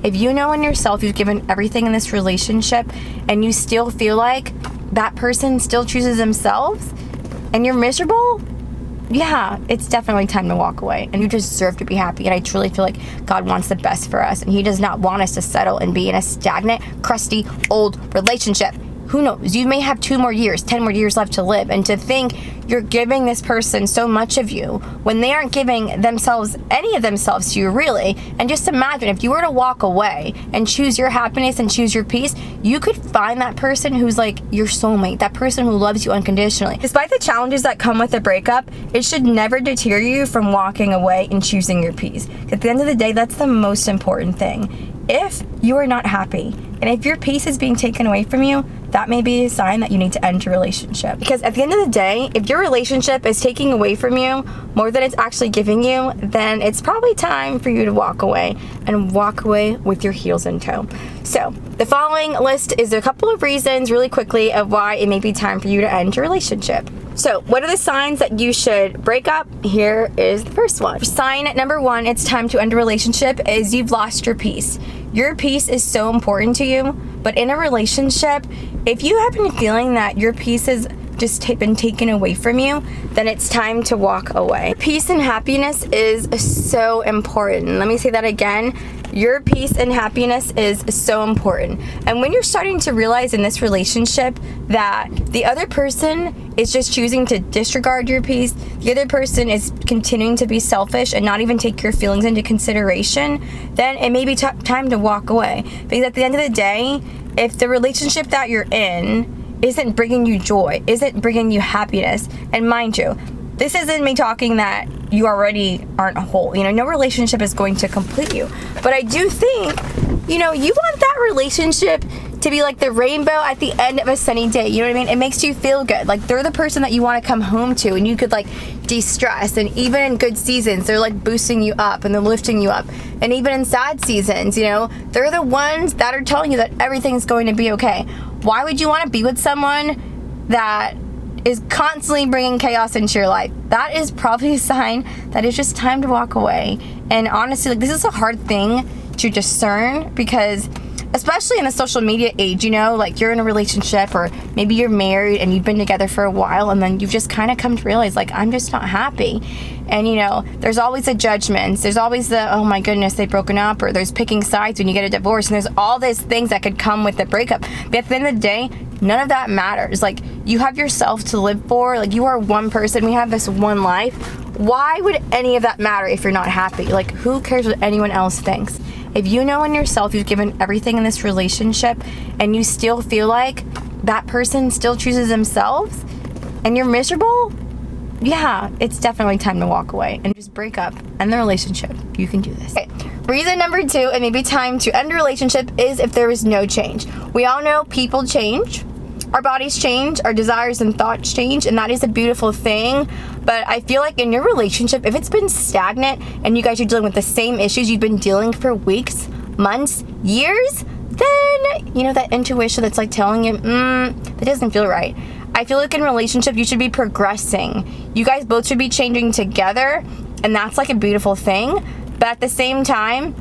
If you know in yourself you've given everything in this relationship and you still feel like that person still chooses themselves and you're miserable, yeah, it's definitely time to walk away, and you deserve to be happy. And I truly feel like God wants the best for us, and He does not want us to settle and be in a stagnant, crusty, old relationship. Who knows? You may have 2 more years, 10 more years left to live, and to think you're giving this person so much of you when they aren't giving themselves, any of themselves to you, really. And just imagine if you were to walk away and choose your happiness and choose your peace, you could find that person who's like your soulmate, that person who loves you unconditionally. Despite the challenges that come with a breakup, it should never deter you from walking away and choosing your peace. At the end of the day, that's the most important thing. If you are not happy, and if your peace is being taken away from you, that may be a sign that you need to end your relationship. Because at the end of the day, if your relationship is taking away from you more than it's actually giving you, then it's probably time for you to walk away, and walk away with your heels in tow. So the following list is a couple of reasons really quickly of why it may be time for you to end your relationship. So what are the signs that you should break up? Here is the first one. Sign number 1, it's time to end a relationship, is you've lost your peace. Your peace is so important to you, but in a relationship, if you have been feeling that your peace has just been taken away from you, then it's time to walk away. Peace and happiness is so important. Let me say that again. Your peace and happiness is so important. And when you're starting to realize in this relationship that the other person is just choosing to disregard your peace, the other person is continuing to be selfish and not even take your feelings into consideration, then it may be time to walk away. Because at the end of the day, if the relationship that you're in isn't bringing you joy, isn't bringing you happiness, and mind you, this isn't me talking that you already aren't whole. No relationship is going to complete you. But I do think, you want that relationship to be like the rainbow at the end of a sunny day. You know what I mean? It makes you feel good. Like they're the person that you want to come home to, and you could like de-stress. And even in good seasons, they're like boosting you up and they're lifting you up. And even in sad seasons, they're the ones that are telling you that everything's going to be okay. Why would you want to be with someone that is constantly bringing chaos into your life? That is probably a sign that it's just time to walk away. And honestly, this is a hard thing to discern, because especially in the social media age, you're in a relationship, or maybe you're married and you've been together for a while, and then you've just kind of come to realize, I'm just not happy. And there's always the judgments, there's always the, oh my goodness, they've broken up, or there's picking sides when you get a divorce, and there's all these things that could come with the breakup. But at the end of the day, none of that matters. You have yourself to live for. You are one person. We have this one life. Why would any of that matter if you're not happy? Who cares what anyone else thinks? If you know in yourself you've given everything in this relationship and you still feel like that person still chooses themselves and you're miserable, yeah, it's definitely time to walk away and just break up, end the relationship. You can do this. Okay. Reason number 2, it may be time to end a relationship, is if there is no change. We all know people change. Our bodies change, our desires and thoughts change, and that is a beautiful thing. But I feel like in your relationship, if it's been stagnant and you guys are dealing with the same issues you've been dealing for weeks, months, years, then, that intuition that's telling you, that doesn't feel right. I feel like in a relationship, you should be progressing. You guys both should be changing together, and that's a beautiful thing. But at the same time,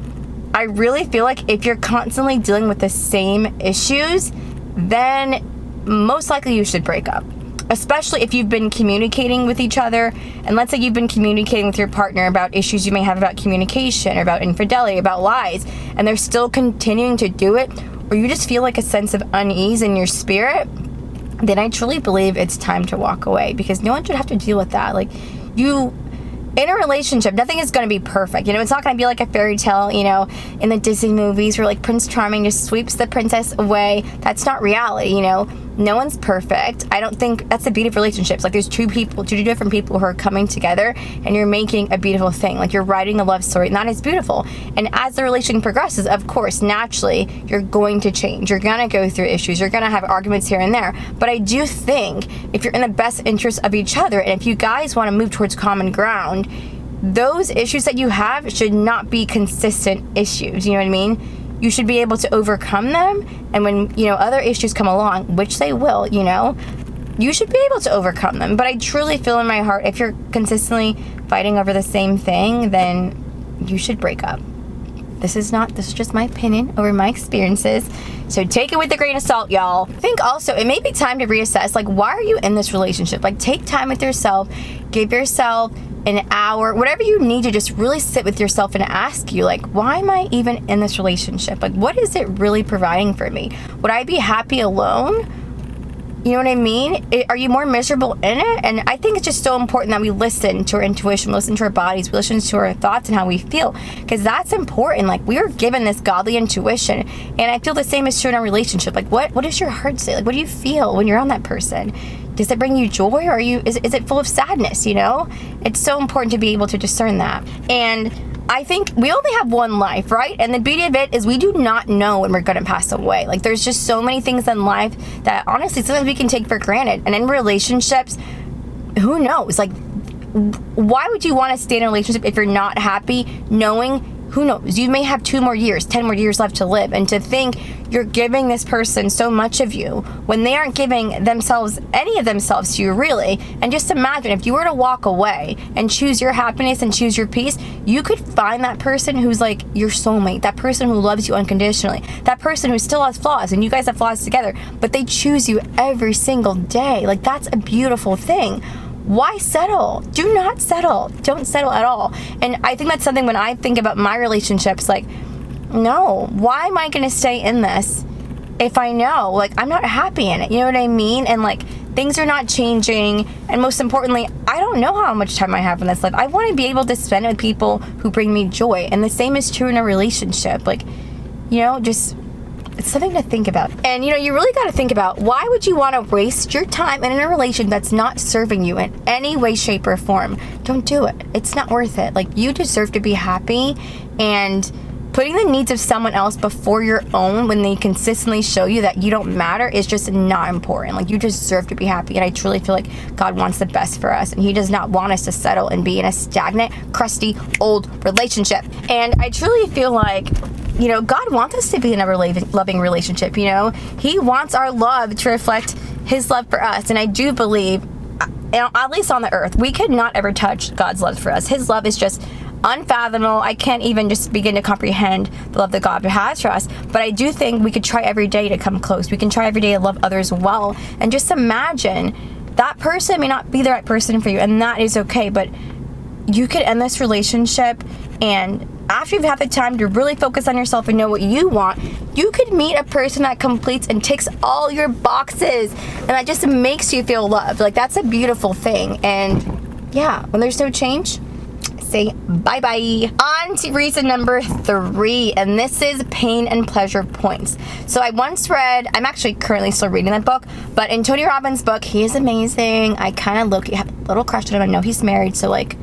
I really feel like if you're constantly dealing with the same issues, then most likely you should break up. Especially if you've been communicating with each other, and let's say you've been communicating with your partner about issues you may have about communication, or about infidelity, about lies, and they're still continuing to do it, or you just feel a sense of unease in your spirit, then I truly believe it's time to walk away, because no one should have to deal with that. In a relationship, nothing is going to be perfect. It's not going to be like a fairy tale, in the Disney movies where Prince Charming just sweeps the princess away. That's not reality, No one's perfect. I don't think that's the beauty of relationships. There's two different people who are coming together, and you're making a beautiful thing. You're writing a love story, and that is beautiful. And as the relation progresses, of course, naturally, you're going to change. You're going to go through issues. You're going to have arguments here and there. But I do think if you're in the best interest of each other, and if you guys want to move towards common ground, those issues that you have should not be consistent issues. You know what I mean? You should be able to overcome them, and when other issues come along, which they will, you should be able to overcome them. But I truly feel in my heart, if you're consistently fighting over the same thing, then you should break up. This is just my opinion over my experiences. So take it with a grain of salt, y'all. I think also it may be time to reassess, like, why are you in this relationship? Like, take time with yourself, give yourself an hour, whatever you need to just really sit with yourself and ask you, like, why am I even in this relationship? Like, what is it really providing for me? Would I be happy alone? You know what I mean? Are you more miserable in it? And I think it's just so important that we listen to our intuition, listen to our bodies, we listen to our thoughts and how we feel, because that's important. Like, we are given this godly intuition, and I feel the same is true in our relationship. Like, what does your heart say? Like, what do you feel when you're on that person? Does it bring you joy, or is it full of sadness? You know, it's so important to be able to discern that. And I think we only have one life, right? And the beauty of it is we do not know when we're going to pass away. Like, there's just so many things in life that honestly sometimes we can take for granted. And in relationships, who knows? Like, why would you want to stay in a relationship if you're not happy, knowing, who knows, you may have 2 more years, 10 more years left to live, and to think you're giving this person so much of you when they aren't giving any of themselves to you, really. And just imagine if you were to walk away and choose your happiness and choose your peace, you could find that person who's like your soulmate, that person who loves you unconditionally, that person who still has flaws and you guys have flaws together, but they choose you every single day. Like, that's a beautiful thing. Why settle? Do not settle. Don't settle at all. And I think that's something when I think about my relationships, like, no, why am I going to stay in this if I know, like, I'm not happy in it? You know what I mean? And, like, things are not changing. And most importantly, I don't know how much time I have in this life. I want to be able to spend it with people who bring me joy. And the same is true in a relationship. Like, you know, just, it's something to think about. And, you know, you really got to think about, why would you want to waste your time in a relation that's not serving you in any way, shape, or form? Don't do it. It's not worth it. Like, you deserve to be happy, and putting the needs of someone else before your own when they consistently show you that you don't matter is just not important. Like, you deserve to be happy, and I truly feel like God wants the best for us, and He does not want us to settle and be in a stagnant, crusty, old relationship. And I truly feel like, you know, God wants us to be in a loving relationship. You know, He wants our love to reflect His love for us. And I do believe, at least on the earth, we could not ever touch God's love for us. His love is just unfathomable. I can't even just begin to comprehend the love that God has for us. But I do think we could try every day to come close. We can try every day to love others well. And just imagine, that person may not be the right person for you, and that is okay. But you could end this relationship, and after you've had the time to really focus on yourself and know what you want, you could meet a person that completes and ticks all your boxes, and that just makes you feel loved. Like, that's a beautiful thing. And yeah, when there's no change, say bye-bye. On to reason number 3, and this is pain and pleasure points. So I once read, I'm actually currently still reading that book, but in Tony Robbins' book, he is amazing. I kind of have a little crush on him. I know he's married, so, like,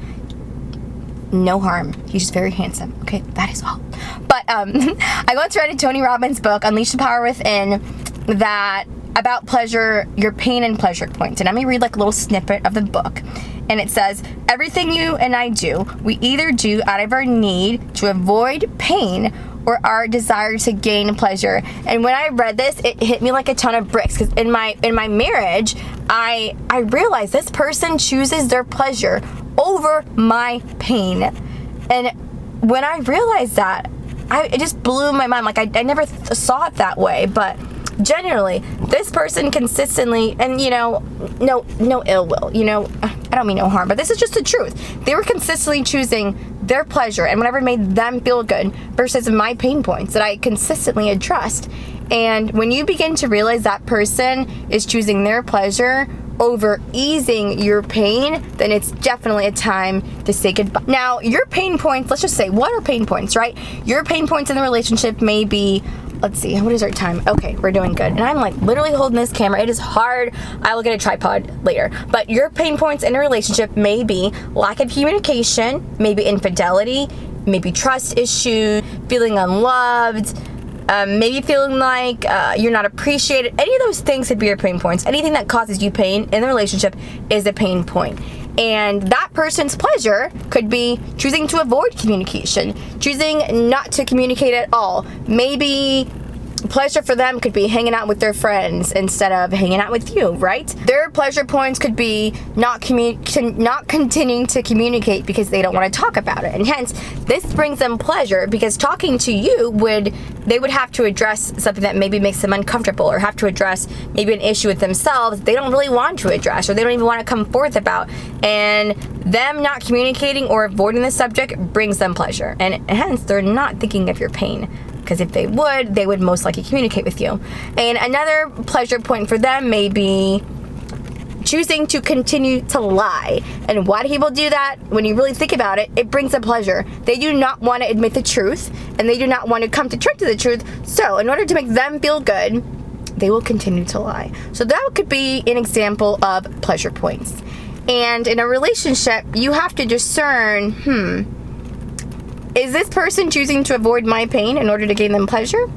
no harm. He's just very handsome. Okay, that is all. But I once read in Tony Robbins' book, Unleash the Power Within, that about pleasure, your pain and pleasure points. And let me read like a little snippet of the book. And it says, everything you and I do, we either do out of our need to avoid pain or our desire to gain pleasure. And when I read this, it hit me like a ton of bricks, because in my marriage, I realized this person chooses their pleasure over my pain. And when I realized that, it just blew my mind. Like, I never saw it that way. But generally, this person consistently, and you know, no ill will, you know, I don't mean no harm, but this is just the truth. They were consistently choosing their pleasure and whatever made them feel good versus my pain points that I consistently addressed. And when you begin to realize that person is choosing their pleasure over easing your pain, then it's definitely a time to say goodbye. Now, your pain points, let's just say, what are pain points, right? Your pain points in the relationship may be, let's see, what is our time? Okay, we're doing good. And I'm like literally holding this camera. It is hard. I will get a tripod later. But your pain points in a relationship may be lack of communication, maybe infidelity, maybe trust issues, feeling unloved, maybe feeling like you're not appreciated. Any of those things could be your pain points. Anything that causes you pain in the relationship is a pain point. And that person's pleasure could be choosing to avoid communication, choosing not to communicate at all. Maybe Pleasure for them could be hanging out with their friends instead of hanging out with you, right? Their pleasure points could be not continuing to communicate because they don't want to talk about it. And hence, this brings them pleasure because talking to you they would have to address something that maybe makes them uncomfortable, or have to address maybe an issue with themselves they don't really want to address, or they don't even want to come forth about. And them not communicating or avoiding the subject brings them pleasure. And hence, they're not thinking of your pain. Because if they would most likely communicate with you. And another pleasure point for them may be choosing to continue to lie. And why do people do that? When you really think about it, it brings them pleasure. They do not want to admit the truth, and they do not want to come to terms with the truth. So in order to make them feel good, they will continue to lie. So that could be an example of pleasure points. And in a relationship, you have to discern, is this person choosing to avoid my pain in order to gain them pleasure?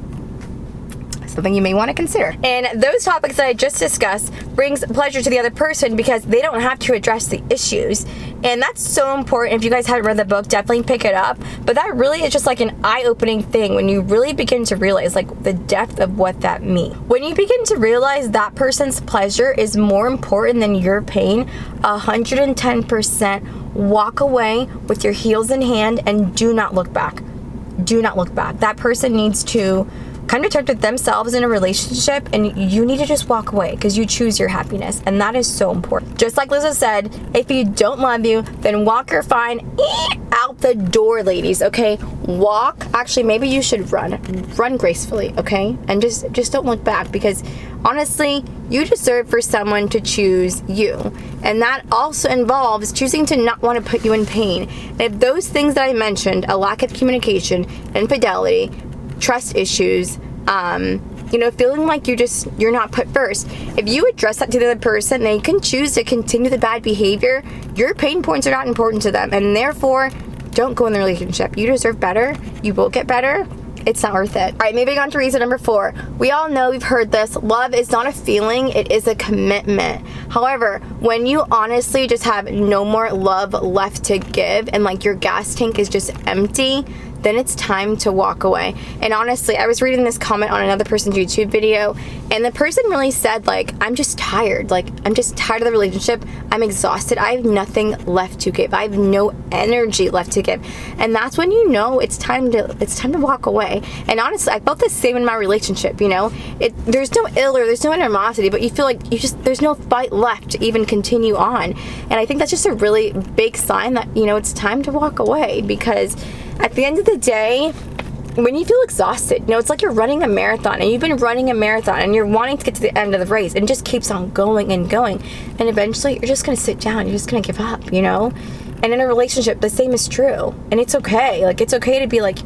Something you may want to consider. And those topics that I just discussed brings pleasure to the other person because they don't have to address the issues. And that's so important. If you guys haven't read the book, definitely pick it up. But that really is just like an eye-opening thing when you really begin to realize like the depth of what that means. When you begin to realize that person's pleasure is more important than your pain, 110% walk away with your heels in hand and do not look back. Do not look back. That person needs to come to terms with themselves in a relationship, and you need to just walk away because you choose your happiness, and that is so important. Just like Liza said, if you don't love you, then walk your fine out the door, ladies, okay? Walk. Actually, maybe you should run gracefully, okay? And just don't look back, because honestly, you deserve for someone to choose you, and that also involves choosing to not want to put you in pain. And if those things that I mentioned, a lack of communication, infidelity, trust issues, feeling like you're not put first. If you address that to the other person, they can choose to continue the bad behavior. Your pain points are not important to them, and therefore, don't go in the relationship. You deserve better. You will get better. It's not worth it. All right, moving on to reason number 4. We all know, we've heard this, love is not a feeling, it is a commitment. However, when you honestly just have no more love left to give and like your gas tank is just empty, then it's time to walk away. And honestly, I was reading this comment on another person's YouTube video, and the person really said, like, I'm just tired. Like, I'm just tired of the relationship. I'm exhausted. I have nothing left to give. I have no energy left to give. And that's when you know it's time to walk away. And honestly, I felt the same in my relationship, There's no ill or there's no animosity, but you feel like there's no fight left to even continue on. And I think that's just a really big sign that, it's time to walk away, because at the end of the day, when you feel exhausted, it's like you're running a marathon, and you've been running a marathon and you're wanting to get to the end of the race, and it just keeps on going and going. And eventually you're just going to sit down. You're just going to give up, And in a relationship, the same is true. And it's okay. Like, it's okay to be like,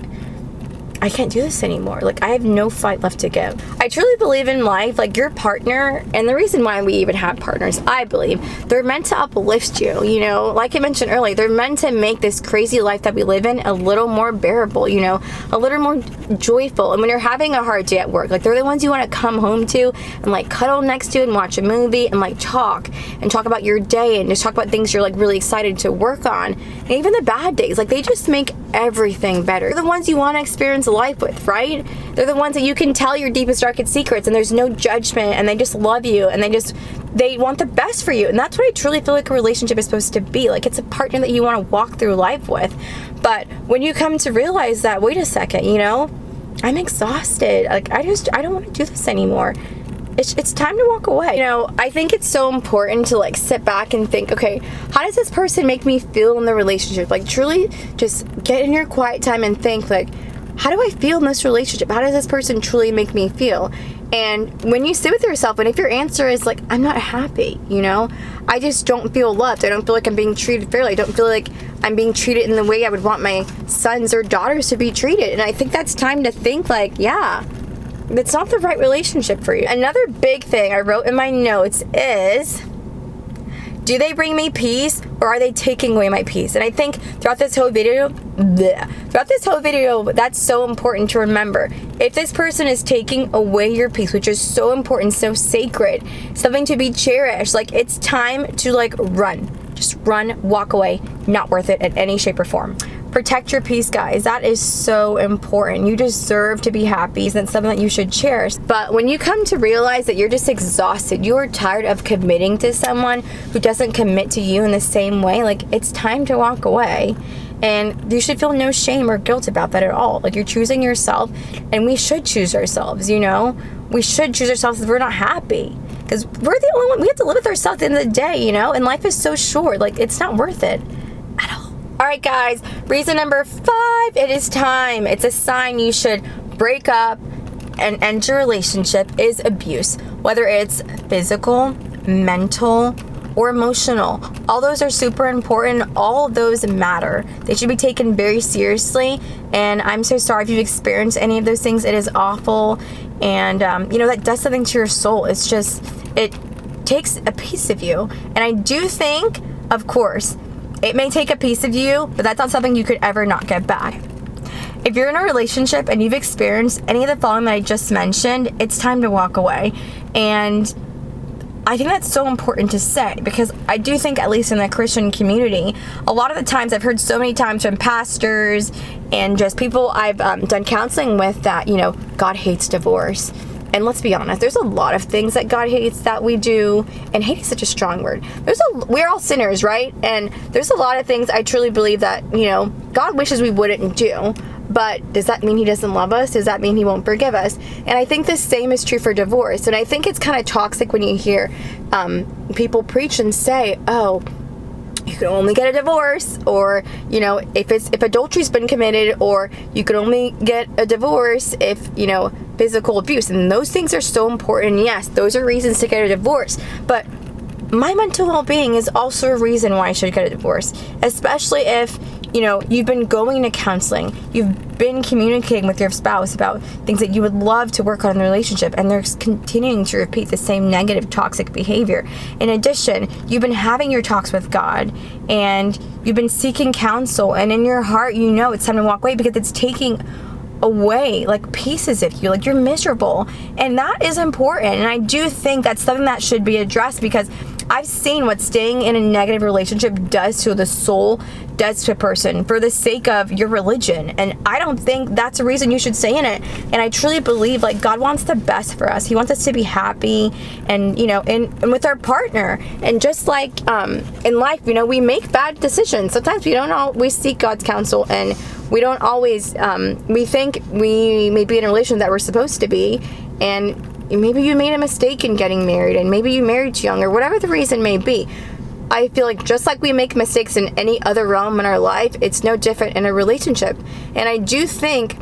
I can't do this anymore. Like, I have no fight left to give. I truly believe in life, like your partner, and the reason why we even have partners, I believe, they're meant to uplift you, Like I mentioned earlier, they're meant to make this crazy life that we live in a little more bearable, a little more joyful. And when you're having a hard day at work, like they're the ones you want to come home to and like cuddle next to and watch a movie and like talk about your day and just talk about things you're like really excited to work on. And even the bad days, like they just make everything better. They're the ones you want to experience life with, right? They're the ones that you can tell your deepest, darkest secrets, and there's no judgment, and they just love you, and they want the best for you. And that's what I truly feel like a relationship is supposed to be. Like, it's a partner that you want to walk through life with. But when you come to realize that, wait a second, I'm exhausted. Like, I don't want to do this anymore. It's time to walk away. I think it's so important to like sit back and think, okay, how does this person make me feel in the relationship? Like, truly just get in your quiet time and think, like, how do I feel in this relationship? How does this person truly make me feel? And when you sit with yourself, and if your answer is like, I'm not happy, I just don't feel loved. I don't feel like I'm being treated fairly. I don't feel like I'm being treated in the way I would want my sons or daughters to be treated. And I think that's time to think like, yeah, that's not the right relationship for you. Another big thing I wrote in my notes is, do they bring me peace, or are they taking away my peace? And I think throughout this whole video, that's so important to remember. If this person is taking away your peace, which is so important, so sacred, something to be cherished, like it's time to like run. Just run, walk away, not worth it in any shape or form. Protect your peace, guys. That is so important. You deserve to be happy. That's something that you should cherish. But when you come to realize that you're just exhausted, you're tired of committing to someone who doesn't commit to you in the same way, like, it's time to walk away. And you should feel no shame or guilt about that at all. Like, you're choosing yourself, and we should choose ourselves, you know? We should choose ourselves if we're not happy. Because we're the only one, we have to live with ourselves at the end of the day, you know? And life is so short. Like, it's not worth it at all. All right, guys, reason number 5, it is time. It's a sign you should break up and end your relationship is abuse. Whether it's physical, mental, or emotional. All those are super important. All of those matter. They should be taken very seriously. And I'm so sorry if you've experienced any of those things. It is awful. And, you know, that does something to your soul. It's just, it takes a piece of you. And I do think, of course, it may take a piece of you, but that's not something you could ever not get back. If you're in a relationship and you've experienced any of the following that I just mentioned, it's time to walk away. And I think that's so important to say, because I do think, at least in the Christian community, a lot of the times I've heard so many times from pastors and just people I've done counseling with that, you know, God hates divorce. And let's be honest, there's a lot of things that God hates that we do, and hate is such a strong word. We're all sinners, right? And there's a lot of things I truly believe that, you know, God wishes we wouldn't do. But does that mean he doesn't love us? Does that mean he won't forgive us? And I think the same is true for divorce. And I think it's kind of toxic when you hear people preach and say, oh, you can only get a divorce, or, you know, if adultery's been committed, or you can only get a divorce if, you know, physical abuse. And those things are so important. Yes, those are reasons to get a divorce. But my mental well-being is also a reason why I should get a divorce, especially if, you know, you've been going to counseling, you've been communicating with your spouse about things that you would love to work on in the relationship, and they're continuing to repeat the same negative, toxic behavior. In addition, you've been having your talks with God, and you've been seeking counsel, and in your heart, you know it's time to walk away because it's taking away like pieces of you, like you're miserable. And that is important. And I do think that's something that should be addressed, because I've seen what staying in a negative relationship does to the soul, does to a person for the sake of your religion. And I don't think that's a reason you should stay in it. And I truly believe, like, God wants the best for us. He wants us to be happy, and, you know, and with our partner. And just like in life, you know, we make bad decisions. Sometimes we don't always seek God's counsel, and we don't always, we think we may be in a relationship that we're supposed to be, and maybe you made a mistake in getting married, and maybe you married too young, or whatever the reason may be. I feel like just like we make mistakes in any other realm in our life, it's no different in a relationship. And I do think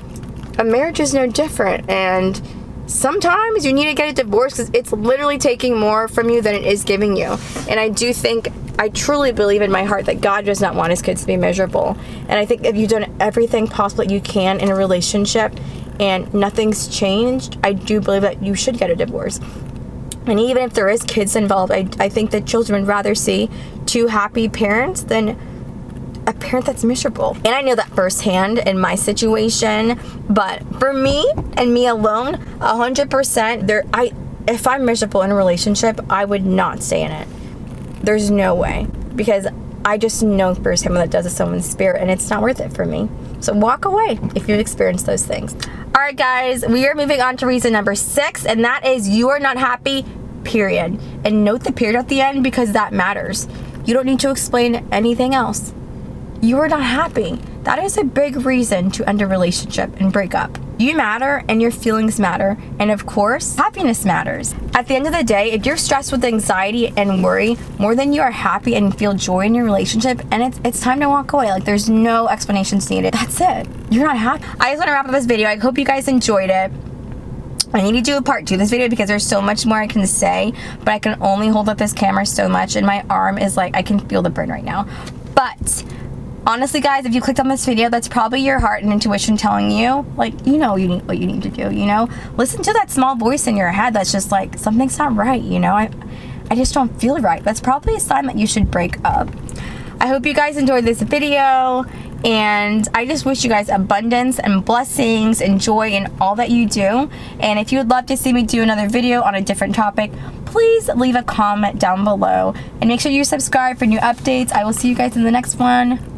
a marriage is no different. And sometimes you need to get a divorce because it's literally taking more from you than it is giving you. And I do think, I truly believe in my heart that God does not want his kids to be miserable. And I think if you've done everything possible that you can in a relationship and nothing's changed, I do believe that you should get a divorce. And even if there is kids involved, I think that children would rather see 2 happy parents than a parent that's miserable. And I know that firsthand in my situation, but for me and me alone, 100%, if I'm miserable in a relationship, I would not stay in it. There's no way, because I just know firsthand what that does to someone's spirit, and it's not worth it for me. So walk away if you've experienced those things. All right, guys, we are moving on to reason number 6, and that is you are not happy, period. And note the period at the end, because that matters. You don't need to explain anything else. You are not happy. That is a big reason to end a relationship and break up. You matter, and your feelings matter, and of course, happiness matters. At the end of the day, if you're stressed with anxiety and worry more than you are happy and feel joy in your relationship, and it's time to walk away. Like, there's no explanations needed. That's it. You're not happy. I just want to wrap up this video. I hope you guys enjoyed it. I need to do a part 2 of this video because there's so much more I can say, but I can only hold up this camera so much, and my arm is like, I can feel the burn right now. But honestly, guys, if you clicked on this video, that's probably your heart and intuition telling you, like, you know what you need to do, you know? Listen to that small voice in your head that's just like, something's not right, you know? I just don't feel right. That's probably a sign that you should break up. I hope you guys enjoyed this video, and I just wish you guys abundance and blessings and joy in all that you do. And if you would love to see me do another video on a different topic, please leave a comment down below, and make sure you subscribe for new updates. I will see you guys in the next one.